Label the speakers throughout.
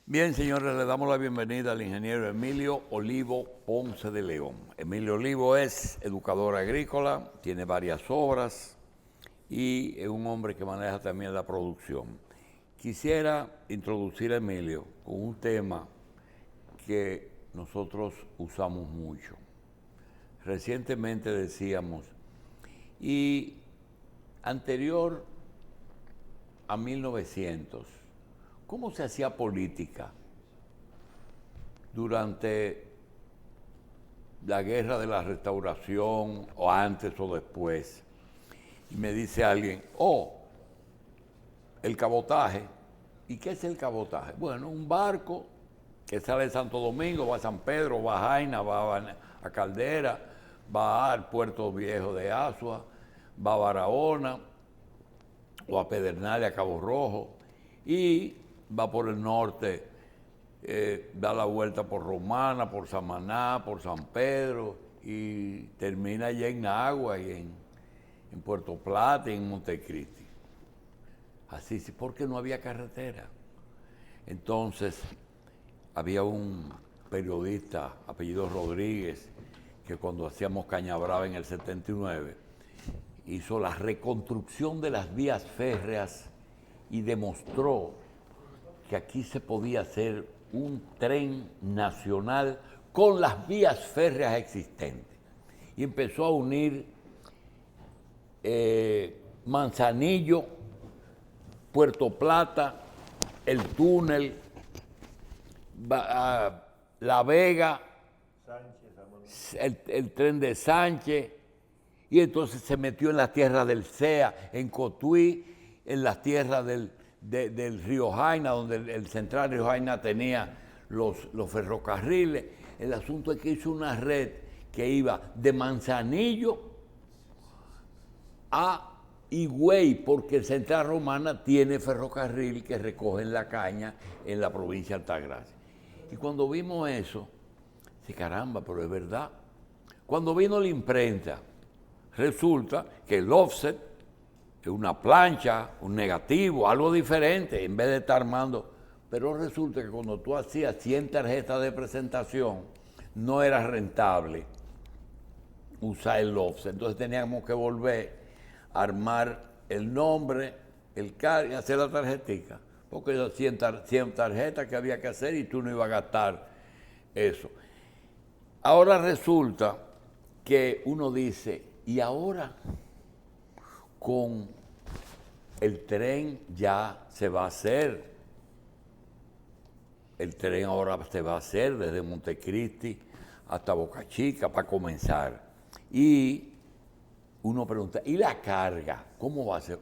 Speaker 1: Bien, señores, le damos la bienvenida al ingeniero Emilio Olivo Ponce de León. Emilio Olivo es educador agrícola, tiene varias obras y es un hombre que maneja también la producción. Quisiera introducir a Emilio con un tema que nosotros usamos mucho. Recientemente decíamos, y anterior a 1900, ¿cómo se hacía política durante la guerra de la Restauración o antes o después? Y me dice alguien, el cabotaje. ¿Y qué es el cabotaje? Bueno, un barco que sale de Santo Domingo, va a San Pedro, va a Jaina, va a Caldera, va al Puerto Viejo de Asua, va a Barahona o a Pedernales, a Cabo Rojo, y va por el norte, da la vuelta por Romana, por Samaná, por San Pedro, y termina allá en Agua y en Puerto Plata y en Montecristi. Así, sí, porque no había carretera. Entonces, había un periodista, apellido Rodríguez, que cuando hacíamos Caña Brava en el 79, hizo la reconstrucción de las vías férreas y demostró que aquí se podía hacer un tren nacional con las vías férreas existentes. Y empezó a unir Manzanillo, Puerto Plata, el túnel, La Vega, el tren de Sánchez, y entonces se metió en las tierras del CEA, en Cotuí, en las tierras del Río Jaina, donde el Central Río Jaina tenía los ferrocarriles. El asunto es que hizo una red que iba de Manzanillo a Higüey, porque el Central Romana tiene ferrocarril que recoge la caña en la provincia de Altagracia. Y cuando vimos eso, dije, caramba, pero es verdad. Cuando vino la imprenta, resulta que el offset es una plancha, un negativo, algo diferente, en vez de estar armando. Pero resulta que cuando tú hacías 100 tarjetas de presentación, no era rentable usar el offset. Entonces teníamos que volver a armar el nombre, el CAR y hacer la tarjetica. Porque eran 100 tarjetas que había que hacer y tú no ibas a gastar eso. Ahora resulta que uno dice, ¿y ahora? Con el tren ya se va a hacer. El tren ahora se va a hacer desde Montecristi hasta Boca Chica para comenzar. Y uno pregunta, ¿y la carga? ¿Cómo va a ser?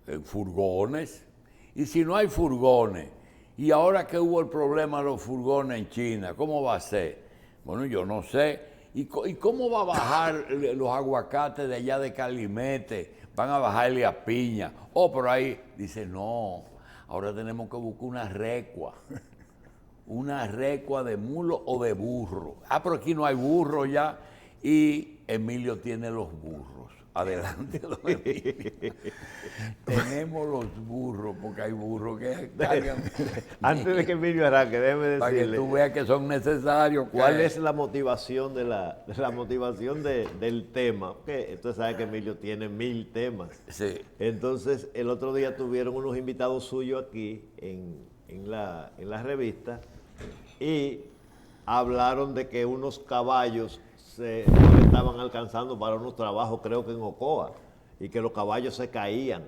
Speaker 1: En furgones. Y si no hay furgones, y ahora que hubo el problema de los furgones en China, ¿cómo va a ser? Bueno, yo no sé. ¿Y cómo va a bajar los aguacates de allá de Calimete? Van a bajarle a Piña. Por ahí. Dice, no, ahora tenemos que buscar una recua. Una recua de mulo o de burro. Pero aquí no hay burro ya. Y Emilio tiene los burros. Adelante, don Emilio. Tenemos los burros, porque hay burros que cargan.
Speaker 2: Antes de que Emilio arranque, déjeme decirle.
Speaker 1: Para que tú veas que son necesarios.
Speaker 2: ¿Cuál es la motivación del tema? Porque usted sabe que Emilio tiene 1000 temas.
Speaker 1: Sí.
Speaker 2: Entonces, el otro día tuvieron unos invitados suyos aquí en la revista y hablaron de que unos caballos no le estaban alcanzando para unos trabajos, creo que en Ocoa, y que los caballos se caían.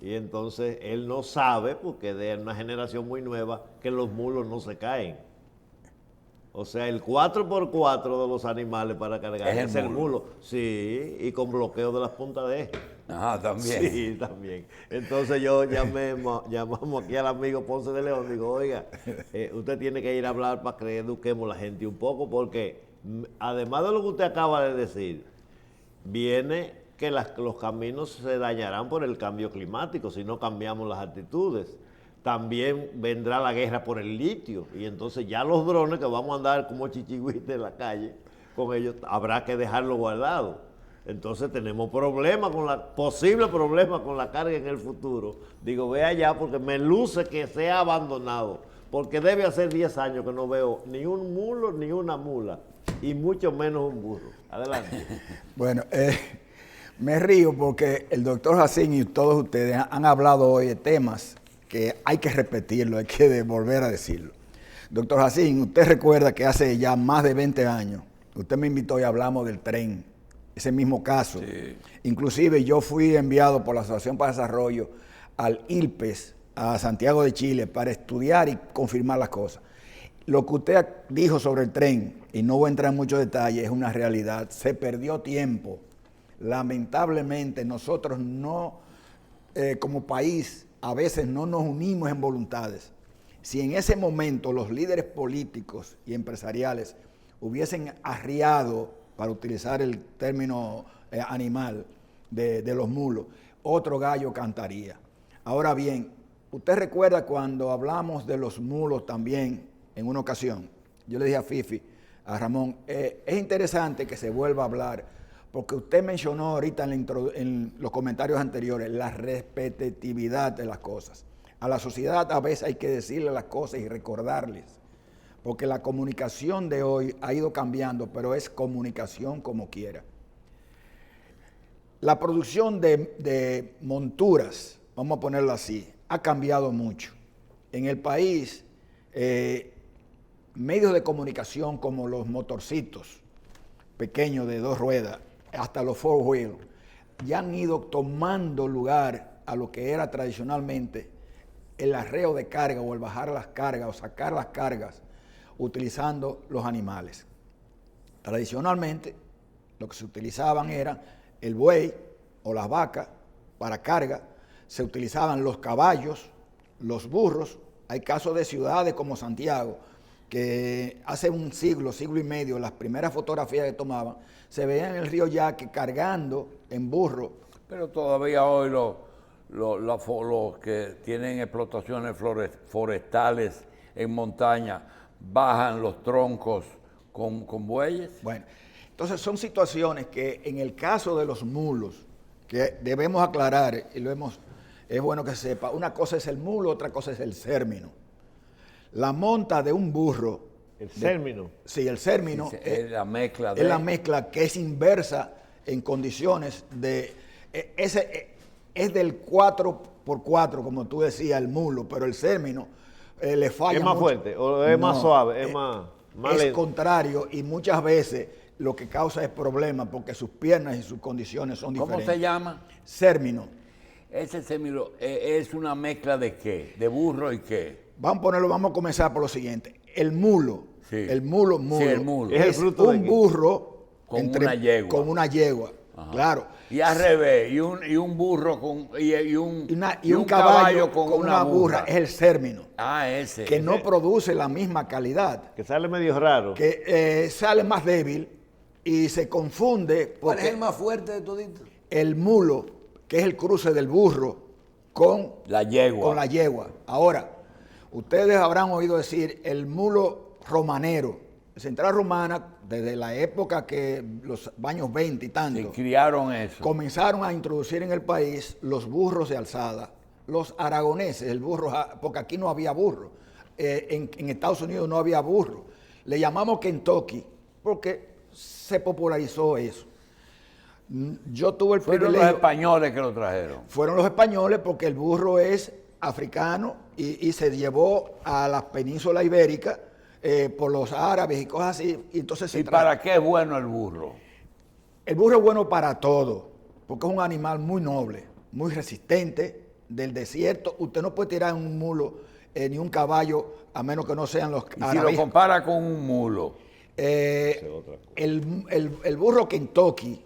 Speaker 2: Y entonces él no sabe, porque de una generación muy nueva, que los mulos no se caen. O sea, el 4x4 de los animales para cargar es el mulo. Sí, y con bloqueo de las puntas de eje.
Speaker 1: Ajá, también.
Speaker 2: Sí, también. Entonces yo llamamos aquí al amigo Ponce de León, digo, oiga, usted tiene que ir a hablar para que eduquemos a la gente un poco, porque además de lo que usted acaba de decir, viene que los caminos se dañarán por el cambio climático si no cambiamos las actitudes. También vendrá la guerra por el litio, y entonces ya los drones que vamos a andar como chichigüites en la calle, con ellos habrá que dejarlos guardados. Entonces tenemos posible problema con la carga en el futuro. Digo, ve allá porque me luce que se ha abandonado, porque debe hacer 10 años que no veo ni un mulo ni una mula, y mucho menos un burro. Adelante.
Speaker 3: Bueno, me río porque el doctor Jacín y todos ustedes han hablado hoy de temas que hay que repetirlo, hay que volver a decirlo. Doctor Jacín, usted recuerda que hace ya más de 20 años, usted me invitó y hablamos del tren, ese mismo caso.
Speaker 1: Sí.
Speaker 3: Inclusive yo fui enviado por la Asociación para el Desarrollo al ILPES, a Santiago de Chile, para estudiar y confirmar las cosas. Lo que usted dijo sobre el tren, y no voy a entrar en muchos detalles, es una realidad. Se perdió tiempo. Lamentablemente nosotros no, como país, a veces no nos unimos en voluntades. Si en ese momento los líderes políticos y empresariales hubiesen arriado, para utilizar el término animal de los mulos, otro gallo cantaría. Ahora bien, usted recuerda cuando hablamos de los mulos también en una ocasión, yo le dije a Fifi, a Ramón, es interesante que se vuelva a hablar, porque usted mencionó ahorita en los comentarios anteriores la repetitividad de las cosas. A la sociedad a veces hay que decirle las cosas y recordarles, porque la comunicación de hoy ha ido cambiando, pero es comunicación como quiera. La producción de monturas, vamos a ponerlo así, ha cambiado mucho. En el país, medios de comunicación como los motorcitos pequeños de 2 ruedas, hasta los 4-wheel, ya han ido tomando lugar a lo que era tradicionalmente el arreo de carga o el bajar las cargas o sacar las cargas utilizando los animales. Tradicionalmente, lo que se utilizaban era el buey o las vacas para carga, se utilizaban los caballos, los burros. Hay casos de ciudades como Santiago, que hace un siglo, siglo y medio, las primeras fotografías que tomaban, se veían en el río Yaque cargando en burro.
Speaker 1: Pero todavía hoy los que tienen explotaciones forestales en montaña bajan los troncos con bueyes.
Speaker 3: Bueno, entonces son situaciones que en el caso de los mulos, que debemos aclarar, y es bueno que se sepa, una cosa es el mulo, otra cosa es el cérmino. La monta de un burro.
Speaker 2: ¿El cérmino?
Speaker 3: Sí, el cérmino
Speaker 1: Es la mezcla
Speaker 3: es la mezcla que es inversa en condiciones de... es del 4x4, como tú decías, el mulo, pero el cérmino le falla
Speaker 2: ¿Es más
Speaker 3: mucho.
Speaker 2: fuerte o es más suave? Es más
Speaker 3: es
Speaker 2: lento.
Speaker 3: contrario, y muchas veces lo que causa es problema porque sus piernas y sus condiciones son diferentes.
Speaker 1: ¿Cómo se llama?
Speaker 3: Cérmino.
Speaker 1: Ese cérmino es una mezcla de qué, de burro y qué.
Speaker 3: Vamos a comenzar por lo siguiente. El mulo,
Speaker 1: Sí.
Speaker 3: el mulo,
Speaker 1: Sí, el mulo.
Speaker 3: es
Speaker 2: ¿Es el fruto de
Speaker 3: un
Speaker 2: qué?
Speaker 3: burro
Speaker 1: Con una yegua.
Speaker 3: Con una yegua,
Speaker 1: Ajá.
Speaker 3: claro.
Speaker 1: Y al revés, y un burro y un
Speaker 3: caballo
Speaker 1: con
Speaker 3: una burra es el cérmino,
Speaker 1: ese.
Speaker 3: que no produce la misma calidad,
Speaker 2: Que sale medio raro.
Speaker 3: que sale más débil y se confunde
Speaker 4: ¿Cuál es
Speaker 3: porque
Speaker 4: el más fuerte de todito?
Speaker 3: el mulo, que es el cruce del burro con
Speaker 1: La yegua.
Speaker 3: Ahora, ustedes habrán oído decir el mulo romanero. Central Romana, desde la época que los años 20 y
Speaker 1: Se
Speaker 3: tanto,
Speaker 1: criaron eso.
Speaker 3: comenzaron a introducir en el país los burros de alzada, los aragoneses, el burro, porque aquí no había burro. En Estados Unidos no había burro. Le llamamos Kentucky porque se popularizó eso. Yo tuve el
Speaker 1: Fueron los
Speaker 3: privilegio.
Speaker 1: españoles que lo trajeron.
Speaker 3: Fueron los españoles porque el burro es africano y se llevó a la península ibérica por los árabes y cosas así. Y entonces
Speaker 1: ¿Y para qué es bueno el burro?
Speaker 3: El burro es bueno para todo, porque es un animal muy noble, muy resistente, del desierto. Usted no puede tirar un mulo ni un caballo a menos que no sean los
Speaker 1: Y si lo
Speaker 3: árabes.
Speaker 1: compara con un mulo.
Speaker 3: El burro Kentucky,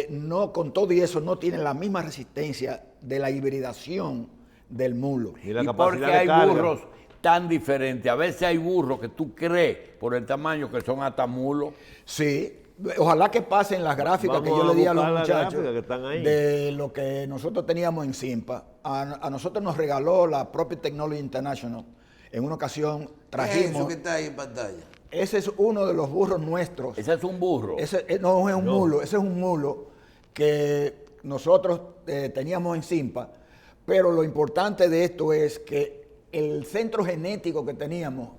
Speaker 3: no, con todo y eso, no tiene la misma resistencia de la hibridación del mulo.
Speaker 2: Y la
Speaker 1: ¿Y
Speaker 2: capacidad
Speaker 1: por qué
Speaker 2: de
Speaker 1: hay
Speaker 2: carga.
Speaker 1: burros tan diferentes? A veces hay burros que tú crees por el tamaño que son hasta mulos.
Speaker 3: Sí, ojalá que pasen las gráficas
Speaker 2: Vamos
Speaker 3: que yo
Speaker 2: a
Speaker 3: le di a los
Speaker 2: buscar las
Speaker 3: muchachos
Speaker 2: gráficas que están ahí.
Speaker 3: de lo que nosotros teníamos en Simpa. A nosotros nos regaló la propia Technology International. En una ocasión
Speaker 4: ¿Qué es eso
Speaker 3: trajimos,
Speaker 4: que está ahí en pantalla?
Speaker 3: ese es uno de los burros nuestros.
Speaker 1: Ese es un burro.
Speaker 3: Ese no es un mulo, ese es un mulo que nosotros teníamos en Simpa, pero lo importante de esto es que el centro genético que teníamos,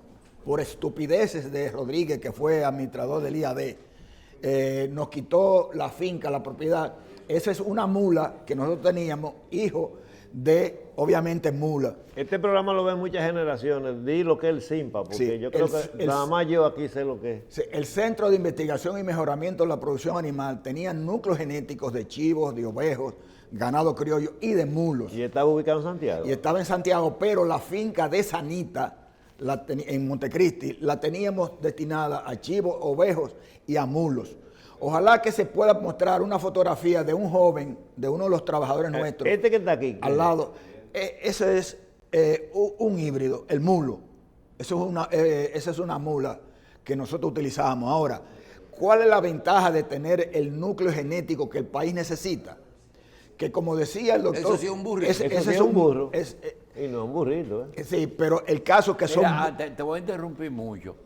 Speaker 3: por estupideces de Rodríguez, que fue administrador del IAD, nos quitó la finca, la propiedad. Esa es una mula que nosotros teníamos, hijo de, obviamente, mula.
Speaker 2: Este programa lo ven muchas generaciones. Di lo que es el SIMPA, porque
Speaker 3: Sí,
Speaker 2: yo creo que nada más yo aquí sé lo que es.
Speaker 3: Sí, el Centro de Investigación y Mejoramiento de la Producción Animal tenía núcleos genéticos de chivos, de ovejos, ganado criollo y de mulos.
Speaker 2: Y estaba ubicado en Santiago.
Speaker 3: Y estaba en Santiago, pero la finca de Sanita, en Montecristi, la teníamos destinada a chivos, ovejos y a mulos. Ojalá que se pueda mostrar una fotografía de un joven, de uno de los trabajadores nuestros.
Speaker 2: Este que está aquí.
Speaker 3: Al lado. Ese es un híbrido, el mulo. Esa es una mula que nosotros utilizamos. Ahora, ¿cuál es la ventaja de tener el núcleo genético que el país necesita? Que como decía el doctor...
Speaker 4: Eso sí es un burrito.
Speaker 3: Ese
Speaker 2: Eso sí
Speaker 3: es
Speaker 2: un burro.
Speaker 3: es,
Speaker 2: Y no un burrito.
Speaker 3: sí, pero el caso que son...
Speaker 1: Mira, te voy a interrumpir mucho.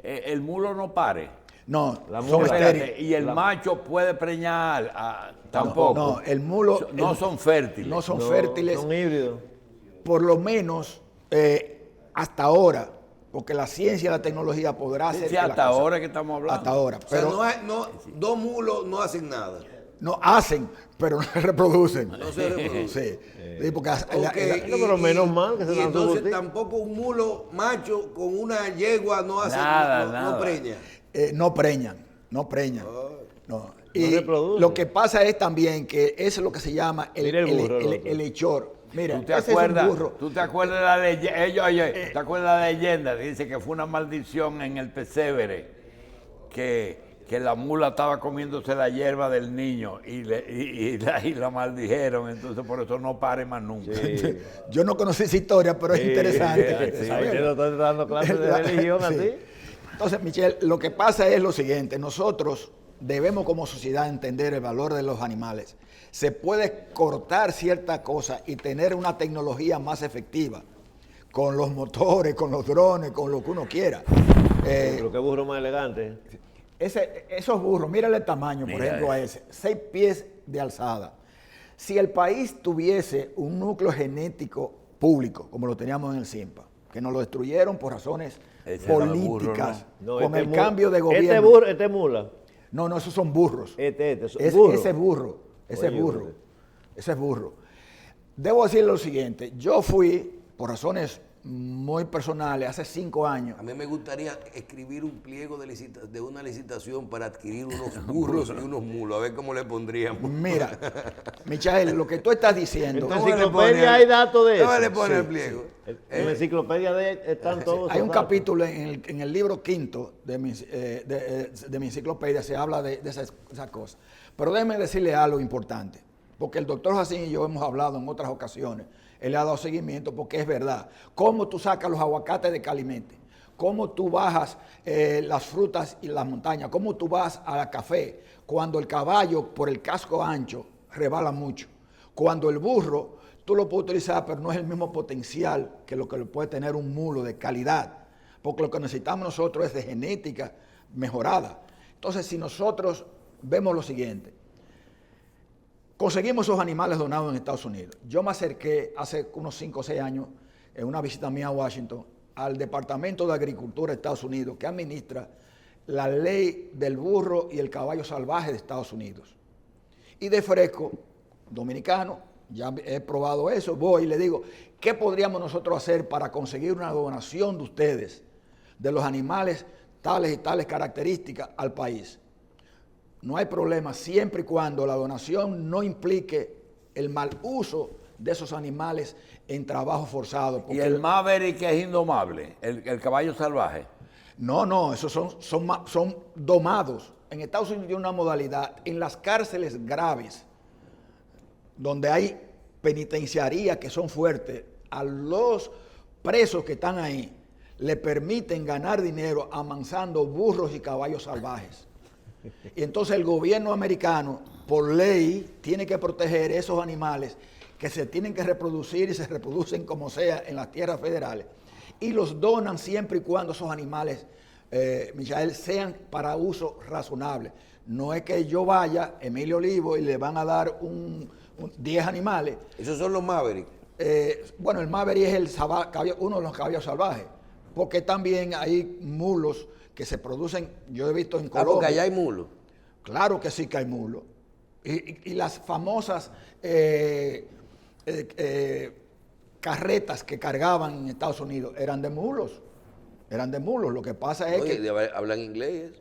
Speaker 1: El mulo no pare.
Speaker 3: No,
Speaker 2: La
Speaker 3: son
Speaker 2: mula.
Speaker 3: estériles.
Speaker 1: Espérate, y el macho puede preñar tampoco.
Speaker 3: No, el mulo...
Speaker 1: No son fértiles.
Speaker 3: No son
Speaker 2: No,
Speaker 3: fértiles,
Speaker 2: Son híbridos.
Speaker 3: por lo menos hasta ahora, porque la ciencia y la tecnología podrá hacer...
Speaker 1: Sí,
Speaker 3: que las
Speaker 1: hasta
Speaker 3: cosas-
Speaker 1: ahora que estamos hablando.
Speaker 3: Hasta ahora.
Speaker 4: O sea,
Speaker 3: Pero
Speaker 4: dos mulos no hacen nada.
Speaker 3: no hacen, pero no se reproducen.
Speaker 4: No se reproducen.
Speaker 3: Sí. Sí, porque
Speaker 4: Ok,
Speaker 2: No, pero menos mal que se
Speaker 4: y
Speaker 2: dan su
Speaker 4: entonces
Speaker 2: botín.
Speaker 4: tampoco un mulo macho con una yegua no hace
Speaker 1: Nada,
Speaker 4: no
Speaker 1: nada.
Speaker 4: preña.
Speaker 3: no preñan, no preñan. No. Y
Speaker 2: reproducen.
Speaker 3: lo que pasa es también que eso es lo que se llama
Speaker 2: Mira el burro, el otro.
Speaker 3: el hechor. Mira,
Speaker 1: ¿Tú te
Speaker 3: ese es un
Speaker 1: acuerdas?
Speaker 3: burro.
Speaker 1: ¿Tú te acuerdas de la leyenda? Oye, ¿te acuerdas de la leyenda? Dice que fue una maldición en el pesebre, que la mula estaba comiéndose la hierba del niño y la maldijeron, entonces por eso no pare más nunca.
Speaker 2: Sí.
Speaker 3: Yo no conocí esa historia, pero es interesante.
Speaker 1: sí.
Speaker 3: saberla.
Speaker 2: Te lo están dando clases de religión a
Speaker 3: Sí.
Speaker 2: ti.
Speaker 3: Entonces, Michelle, lo que pasa es lo siguiente. Nosotros debemos como sociedad entender el valor de los animales. Se puede cortar cierta cosa y tener una tecnología más efectiva con los motores, con los drones, con lo que uno quiera.
Speaker 2: Pero qué burro más elegante.
Speaker 3: Esos burros, mírale el tamaño, por
Speaker 1: Mira
Speaker 3: ejemplo, a ese. 6 pies de alzada. Si el país tuviese un núcleo genético público, como lo teníamos en el CIMPA, que nos lo destruyeron por razones
Speaker 1: Ese era burro,
Speaker 3: políticas,
Speaker 2: No,
Speaker 3: con el
Speaker 2: mu-
Speaker 3: cambio de gobierno.
Speaker 2: Este burro, este mula.
Speaker 3: No, esos son burros.
Speaker 2: burro.
Speaker 3: Ese burro, ese
Speaker 2: Oye,
Speaker 3: burro,
Speaker 2: hombre.
Speaker 3: ese es burro. Debo decirle lo siguiente, yo fui, por razones muy personales, hace 5 años,
Speaker 4: A mí me gustaría escribir un pliego de una licitación para adquirir unos burros y unos mulos, a ver cómo le pondríamos.
Speaker 3: mira, Michael, lo que tú estás diciendo,
Speaker 2: En tu
Speaker 4: ¿Cómo le
Speaker 2: enciclopedia
Speaker 4: pone?
Speaker 2: hay datos de
Speaker 4: ¿Cómo
Speaker 2: eso.
Speaker 4: le pone
Speaker 3: Sí,
Speaker 4: el pliego?
Speaker 2: En la enciclopedia están todos.
Speaker 3: hay un
Speaker 2: esos datos.
Speaker 3: capítulo en el libro quinto de mi enciclopedia, se habla de esas cosas. Pero déjeme decirle algo importante, porque el doctor Jacín y yo hemos hablado en otras ocasiones, él le ha dado seguimiento porque es verdad. ¿Cómo tú sacas los aguacates de Calimete? ¿Cómo tú bajas las frutas y las montañas? ¿Cómo tú vas a la café? Cuando el caballo, por el casco ancho, rebala mucho. Cuando el burro, tú lo puedes utilizar, pero no es el mismo potencial que lo que puede tener un mulo de calidad. Porque lo que necesitamos nosotros es de genética mejorada. Entonces, si nosotros vemos lo siguiente, conseguimos esos animales donados en Estados Unidos. Yo me acerqué hace unos 5 o 6 años, en una visita mía a Washington, al Departamento de Agricultura de Estados Unidos, que administra la ley del burro y el caballo salvaje de Estados Unidos. Y de fresco, dominicano, ya he probado eso, voy y le digo, ¿qué podríamos nosotros hacer para conseguir una donación de ustedes, de los animales tales y tales características al país? No hay problema siempre y cuando la donación no implique el mal uso de esos animales en trabajo forzado.
Speaker 1: Y el Maverick es indomable, el caballo salvaje.
Speaker 3: No, esos son domados. En Estados Unidos hay una modalidad, en las cárceles graves, donde hay penitenciarías que son fuertes, a los presos que están ahí le permiten ganar dinero amansando burros y caballos salvajes. Y entonces el gobierno americano, por ley, tiene que proteger esos animales que se tienen que reproducir y se reproducen como sea en las tierras federales. Y los donan siempre y cuando esos animales Michael, sean para uso razonable. No es que yo vaya, Emilio Olivo, y le van a dar 10 animales.
Speaker 4: Esos son los Maverick.
Speaker 3: Bueno, el Maverick es uno de los caballos salvajes, porque también hay mulos que se producen, yo he visto en Colombia.
Speaker 4: Porque allá hay mulos.
Speaker 3: Claro que sí que hay mulos. Y las famosas carretas que cargaban en Estados Unidos eran de mulos. Eran de mulos. Lo que pasa es que...
Speaker 4: Hablan inglés.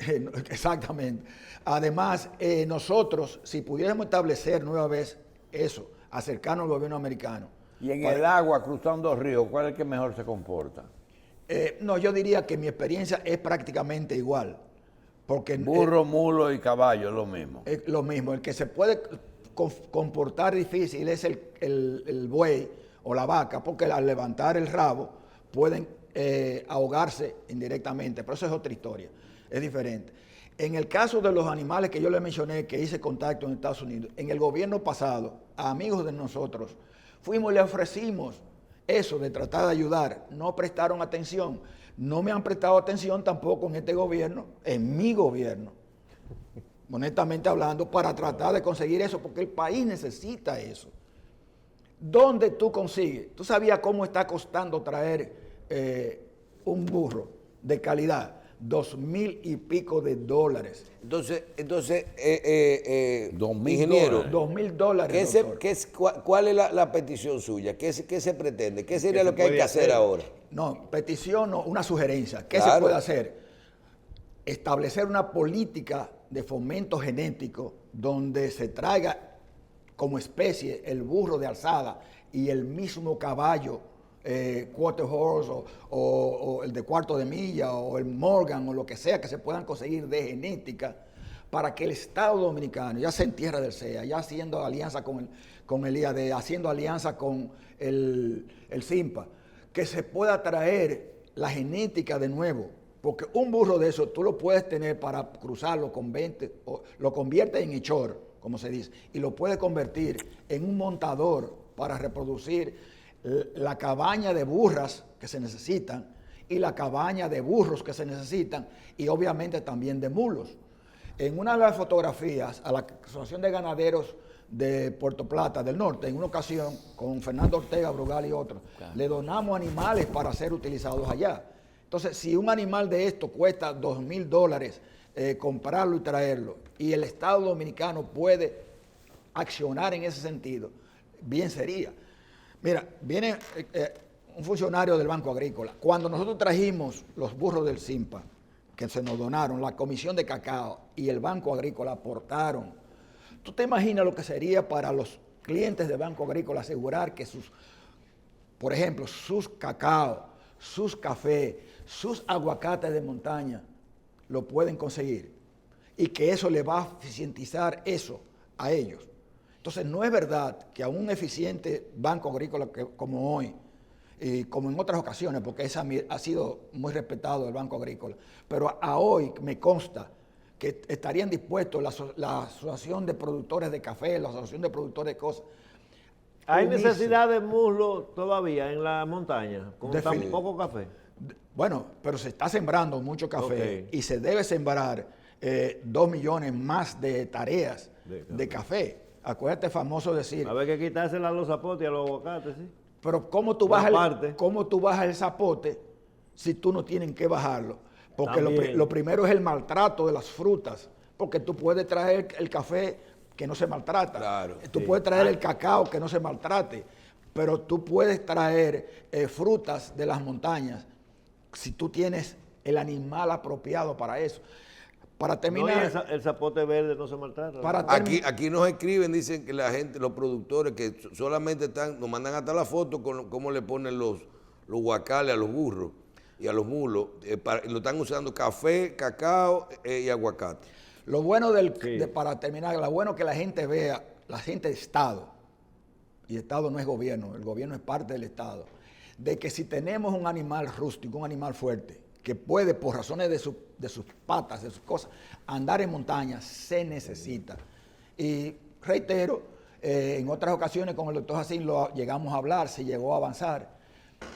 Speaker 3: Exactamente. Además, nosotros, si pudiéramos establecer nueva vez eso, acercarnos al gobierno americano.
Speaker 1: Y en el agua, cruzando ríos, ¿cuál es el que mejor se comporta?
Speaker 3: No, yo diría que mi experiencia es prácticamente igual. Porque,
Speaker 1: burro, mulo y caballo es lo mismo.
Speaker 3: Es lo mismo. El que se puede comportar difícil es el buey o la vaca, porque al levantar el rabo pueden ahogarse indirectamente. Pero eso es otra historia, es diferente. En el caso de los animales que yo le mencioné, que hice contacto en Estados Unidos, en el gobierno pasado, a amigos de nosotros, fuimos y le ofrecimos eso de tratar de ayudar. No prestaron atención. No me han prestado atención tampoco en este gobierno, en mi gobierno, honestamente hablando, para tratar de conseguir eso, porque el país necesita eso. ¿Dónde tú consigues? ¿Tú sabías cómo está costando traer un burro de calidad? $2,000 y pico de dólares.
Speaker 4: Entonces,
Speaker 1: $2,000
Speaker 4: ingeniero,
Speaker 3: $2,000.
Speaker 4: ¿cuál es la petición suya? ¿Qué se pretende? ¿Qué sería lo que hay que hacer ahora?
Speaker 3: No, petición no, una sugerencia. ¿Qué
Speaker 4: Claro.
Speaker 3: se puede hacer? Establecer una política de fomento genético donde se traiga como especie el burro de alzada y el mismo caballo, quarter horse o el de cuarto de milla o el Morgan o lo que sea que se puedan conseguir de genética para que el Estado Dominicano, ya sea en tierra del CEA, ya haciendo alianza con el IAD, haciendo alianza con el CIMPA, que se pueda traer la genética de nuevo, porque un burro de eso tú lo puedes tener para cruzarlo con 20, o lo convierte en hechor, como se dice, y lo puedes convertir en un montador para reproducir la cabaña de burras que se necesitan y la cabaña de burros que se necesitan y obviamente también de mulos. En una de las fotografías a la Asociación de Ganaderos de Puerto Plata del Norte, en una ocasión con Fernando Ortega Brugal y otros, claro, le donamos animales para ser utilizados allá. Entonces, si un animal de esto cuesta $2,000 comprarlo y traerlo, y el Estado Dominicano puede accionar en ese sentido, bien sería. Mira, viene un funcionario del Banco Agrícola. Cuando nosotros trajimos los burros del CIMPA, que se nos donaron, la Comisión de Cacao y el Banco Agrícola aportaron. ¿Tú te imaginas lo que sería para los clientes del Banco Agrícola asegurar que por ejemplo, sus cacao, sus café, sus aguacates de montaña lo pueden conseguir? Y que eso le va a eficientizar eso a ellos. Entonces, no es verdad que a un eficiente Banco Agrícola como hoy, y como en otras ocasiones, porque ha sido muy respetado el Banco Agrícola, pero a hoy me consta que estarían dispuestos la Asociación de Productores de Café, la Asociación de Productores de cosas.
Speaker 2: ¿Hay necesidad de muslo todavía en la montaña con tan poco café?
Speaker 3: Bueno, pero se está sembrando mucho café y se debe sembrar 2 millones más de tareas de café. Acuérdate famoso decir...
Speaker 2: A ver que quitársela a los zapotes y a los aguacates, ¿sí?
Speaker 3: Pero ¿cómo tú bajas el zapote si tú no tienes que bajarlo? Porque lo primero es el maltrato de las frutas, porque tú puedes traer el café que no se maltrata.
Speaker 4: Claro,
Speaker 3: tú puedes traer el cacao que no se maltrate, pero tú puedes traer frutas de las montañas si tú tienes el animal apropiado para eso. Para terminar,
Speaker 2: no, el zapote verde no se maltrata.
Speaker 4: Aquí nos escriben, dicen que la gente, los productores, que solamente nos mandan hasta la foto con cómo le ponen los guacales a los burros y a los mulos. Lo están usando café, cacao y aguacate.
Speaker 3: Lo bueno para terminar, lo bueno que la gente vea, la gente de Estado, y Estado no es gobierno, el gobierno es parte del Estado, de que si tenemos un animal rústico, un animal fuerte, que puede, por razones de sus patas, de sus cosas, andar en montaña, se necesita. Y reitero, en otras ocasiones con el doctor Jacín lo llegamos a hablar, se llegó a avanzar,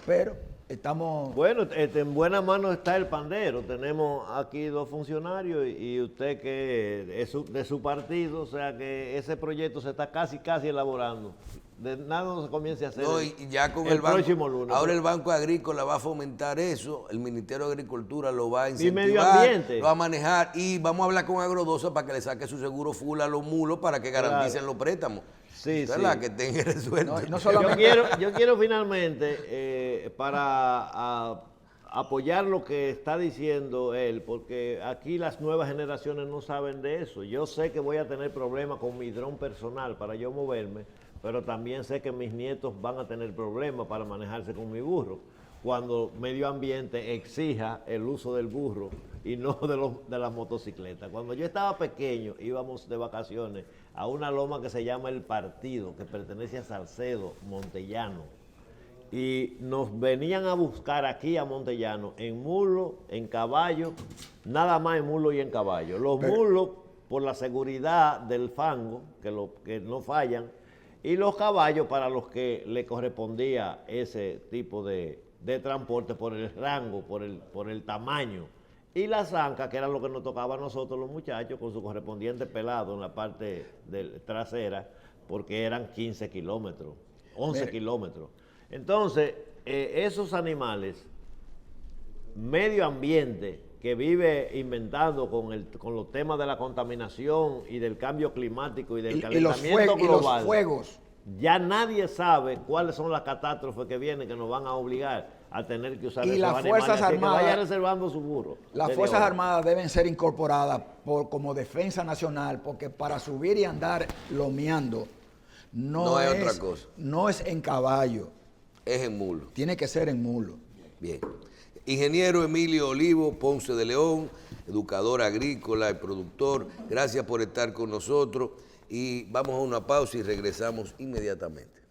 Speaker 3: pero estamos...
Speaker 2: Bueno, en buena mano está el pandero. Tenemos aquí 2 funcionarios y usted que es de su partido, o sea que ese proyecto se está casi elaborando. De nada no se comience a hacer
Speaker 4: No, y ya con el
Speaker 2: próximo
Speaker 4: banco,
Speaker 2: lunes.
Speaker 4: ahora el Banco Agrícola va a fomentar eso, el Ministerio de Agricultura lo va a incentivar,
Speaker 2: Medio Ambiente.
Speaker 4: lo va a manejar y vamos a hablar con Agrodosa para que le saque su seguro full a los mulos para que garanticen los préstamos.
Speaker 2: Sí,
Speaker 4: ¿Verdad?
Speaker 2: sí.
Speaker 4: Que tengan resuelto.
Speaker 3: No solamente...
Speaker 2: Yo quiero finalmente, para apoyar lo que está diciendo él, porque aquí las nuevas generaciones no saben de eso. Yo sé que voy a tener problemas con mi dron personal para yo moverme, pero también sé que mis nietos van a tener problemas para manejarse con mi burro, cuando medio ambiente exija el uso del burro y no de las motocicletas. Cuando yo estaba pequeño, íbamos de vacaciones a una loma que se llama El Partido, que pertenece a Salcedo, Montellano, y nos venían a buscar aquí a Montellano en mulo, en caballo, nada más en mulo y en caballo. Los mulos, por la seguridad del fango, que no fallan, y los caballos para los que le correspondía ese tipo de transporte por el rango, por el tamaño. Y la zanca, que era lo que nos tocaba a nosotros los muchachos, con su correspondiente pelado en la parte trasera, porque eran 15 kilómetros, 11 kilómetros. Entonces, esos animales, medio ambiente, que vive inventando con los temas de la contaminación y del cambio climático y del calentamiento global.
Speaker 3: Y los fuegos.
Speaker 2: Ya nadie sabe cuáles son las catástrofes que vienen, que nos van a obligar a tener que usar
Speaker 3: Y
Speaker 2: esos
Speaker 3: las
Speaker 2: animales.
Speaker 3: Fuerzas
Speaker 2: Así que
Speaker 3: Armadas,
Speaker 2: vaya reservando su burro.
Speaker 3: Las
Speaker 2: desde
Speaker 3: Fuerzas
Speaker 2: ahora.
Speaker 3: Armadas deben ser incorporadas como defensa nacional, porque para subir y andar lomeando
Speaker 4: No es otra cosa.
Speaker 3: No es en caballo,
Speaker 4: Es en mulo.
Speaker 3: tiene que ser en mulo.
Speaker 4: Bien. Ingeniero Emilio Olivo Ponce de León, educador agrícola y productor, gracias por estar con nosotros y vamos a una pausa y regresamos inmediatamente.